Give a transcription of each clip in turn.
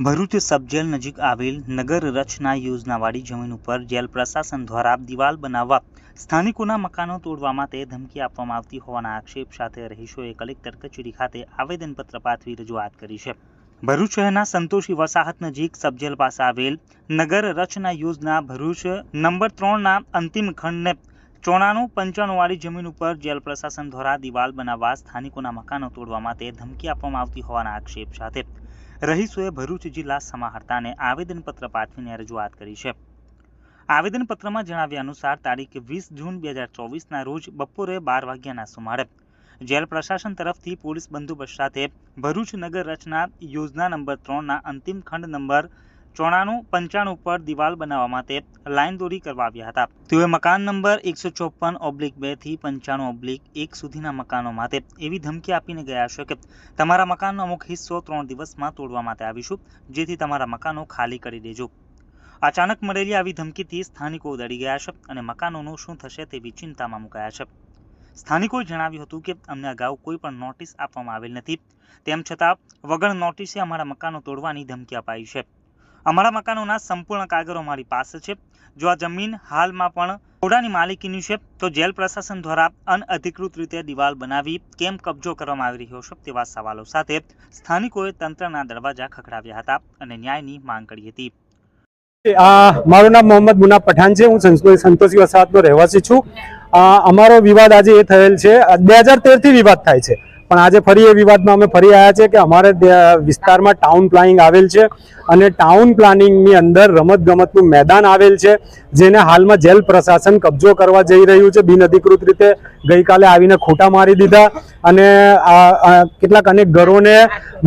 Bharuch sub jail નજીક આવેલ નગર રચના યોજનાવાળી જમીન ઉપર જેલ પ્રશાસન દ્વારા દિવાલ બનાવવા સ્થાનિકોના મકાનો તોડવા માટે ધમકી આપવામાં આવતી હોવાના આક્ષેપ સાથે રહીશોએ કલેક્ટર કચેરી ખાતે આવેદનપત્ર પાઠવી રજૂઆત કરી છે। ભરૂચ શહેરના સંતોષી વસાહત નજીક સબજેલ પાસે આવેલ નગર રચના યોજના ભરૂચ નંબર 3ના અંતિમ ખંડને 94-95 વાળી જમીન ઉપર જેલ પ્રશાસન દ્વારા દિવાલ બનાવવા સ્થાનિકોના મકાનો તોડવા માટે ધમકી આપવામાં આવતી હોવાના આક્ષેપ સાથે રહીશોએ ભરૂચ જિલ્લા સમાહર્તાને આવેદનપત્ર પાઠવીને રજૂઆત કરી છે। આવેદનપત્રમાં જણાવ્યા અનુસાર તારીખ 20 જૂન 2024ના રોજ બપોરે 12 વાગ્યાના સુમારે જેલ પ્રશાસન તરફથી પોલીસ બંદોબસ્ત સાથે ભરૂચ નગર રચના યોજના નંબર 3ના અંતિમ ખંડ નંબર 94-95 ઉપર દિવાલ બનાવવા માટે લાઈન દોરી કરવા આવ્યા હતા। તેઓએ મકાન નંબર 154/2 થી 95/1 સુધીના મકાનો માટે એવી ધમકી આપીને ગયા છે કે તમારા મકાનનો અમુક હિસ્સો 3 દિવસમાં તોડવા માટે આવીશું, જેથી તમારા મકાનો ખાલી કરી દેજો। અચાનક મળેલી આવી ધમકીથી સ્થાનિકો દડી ગયા છે અને મકાનોનું શું થશે તેવી ચિંતામાં મુકાયા છે। સ્થાનિકોએ જણાવ્યું હતું કે અમને અગાઉ કોઈ પણ નોટિસ આપવામાં આવેલ નથી, તેમ છતાં વગર નોટિસે અમારા મકાનો તોડવાની ધમકી અપાઈ છે। અમારા મકાનોના સંપૂર્ણ કાગળો અમારી પાસે છે। જો આ જમીન હાલમાં પણ ઓડાની માલિકીની છે તો જેલ પ્રશાસન દ્વારા અનઅધિકૃત રીતે દિવાલ બનાવી કેમ કબજો કરવામાં આવી રહ્યો છે તેવા સવાલો સાથે સ્થાનિકોએ તંત્રના દરવાજા ખખડાવ્યા હતા અને ન્યાયની માંગ કરી હતી। મારું નામ મોહમ્મદ મુનાફ પઠાણ છે। હું સંતોષી વસાહતનો રહેવાસી છું। અમારો વિવાદ આજે એ થયેલ છે, 2013થી વિવાદ થાય છે, પણ આજે ફરી એ વિવાદમાં અમે ફરી આવ્યા છે કે અમારે વિસ્તારમાં ટાઉન પ્લાનિંગ આવેલ છે અને ટાઉન પ્લાનિંગની અંદર રમતગમતનું મેદાન આવેલ છે, જેને હાલમાં જેલ પ્રશાસન કબજો કરવા જઈ રહ્યું છે બિનઅધિકૃત રીતે। ગઈકાલે આવીને ખોટા મારી દીધા અને કેટલાક અનેક ઘરોને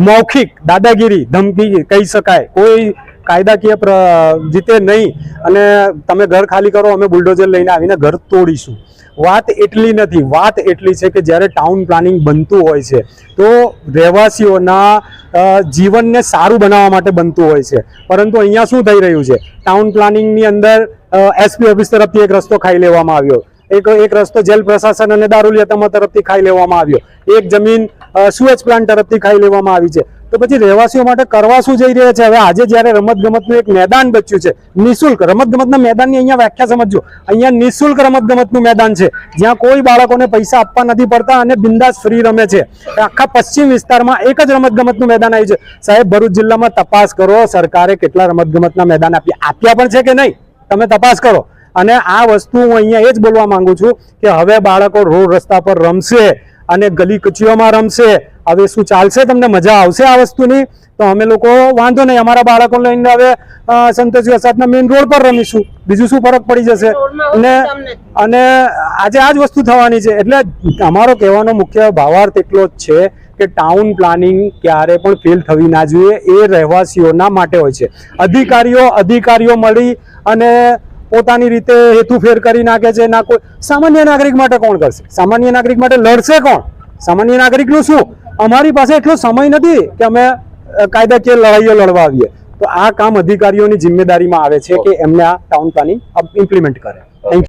મૌખિક દાદાગીરી ધમકી કહી શકાય, કોઈ કાયદાકીય રીતે નહીં, અને તમે ઘર ખાલી કરો, અમે બુલડોઝર લઈને આવીને ઘર તોડીશું। વાત એટલી નથી, વાત એટલી છે કે જ્યારે ટાઉન પ્લાનિંગ બનતું હોય છે તો રહેવાસીઓના જીવનને સારું બનાવવા માટે બનતું હોય છે, પરંતુ અહીંયા શું થઈ રહ્યું છે, ટાઉન પ્લાનિંગની અંદર એસપી ઓફિસ તરફથી એક રસ્તો ખાઈ લેવામાં આવ્યો, એક રસ્તો જેલ પ્રશાસન અને દારૂલિયા તમામ તરફથી ખાઈ લેવામાં આવ્યો, એક જમીન સુએજ પ્લાન્ટ તરફથી ખાઈ લેવામાં આવી છે। તો પછી રહેવાસીઓ માટે કરવા શું જઈ રહ્યા છે? હવે આજે જ્યારે રમતગમતનું એક મેદાન બચ્યું છે, નિઃશુલ્ક રમતગમતના મેદાનની અહીંયા વ્યાખ્યા સમજો, અહીંયા નિઃશુલ્ક રમતગમતનું મેદાન છે જ્યાં કોઈ બાળકોને પૈસા આપવા નથી પડતા અને બિંદાસ ફ્રી રમે છે। આખા પશ્ચિમ વિસ્તારમાં એક જ રમતગમતનું મેદાન આવ્યું છે। સાહેબ, ભરૂચ જિલ્લામાં તપાસ કરો, સરકારે કેટલા રમતગમતના મેદાન આપ્યા પણ છે કે નહીં, તમે તપાસ કરો। અને આ વસ્તુ હું અહીંયા એ જ બોલવા માંગુ છું કે હવે બાળકો રોડ રસ્તા પર રમશે અને ગલી કચીઓમાં રમશે। હવે શું ચાલશે? તમને મજા આવશે આ વસ્તુની? તો અમે લોકો વાંધો નહીં, અમારા બાળકો લઈને હવે સંતોષી વસાહતના મેઇન રોડ પર રમીશું, બીજું શું ફરક પડી જશે? અને આજે આ જ વસ્તુ થવાની છે। એટલે અમારો કહેવાનો મુખ્ય ભાવાર્થ એટલો જ છે કે ટાઉન પ્લાનિંગ ક્યારે પણ ફેલ થવી ના જોઈએ, એ રહેવાસીઓના માટે હોય છે। અધિકારીઓ મળી અને પોતાની રીતે હેતુફેર કરી નાખે છે। ના કોઈ સામાન્ય નાગરિક માટે કોણ કરશે? સામાન્ય નાગરિક માટે લડશે કોણ? સામાન્ય નાગરિકનું શું? અમારી પાસે એટલો સમય નથી કે અમે કાયદાકીય લડાઈઓ લડવા આવીએ। તો આ કામ અધિકારીઓની જિમ્મેદારીમાં આવે છે કે એમને આ ટાઉન પ્લાનિંગ ઇમ્પ્લિમેન્ટ કરે। Thank you.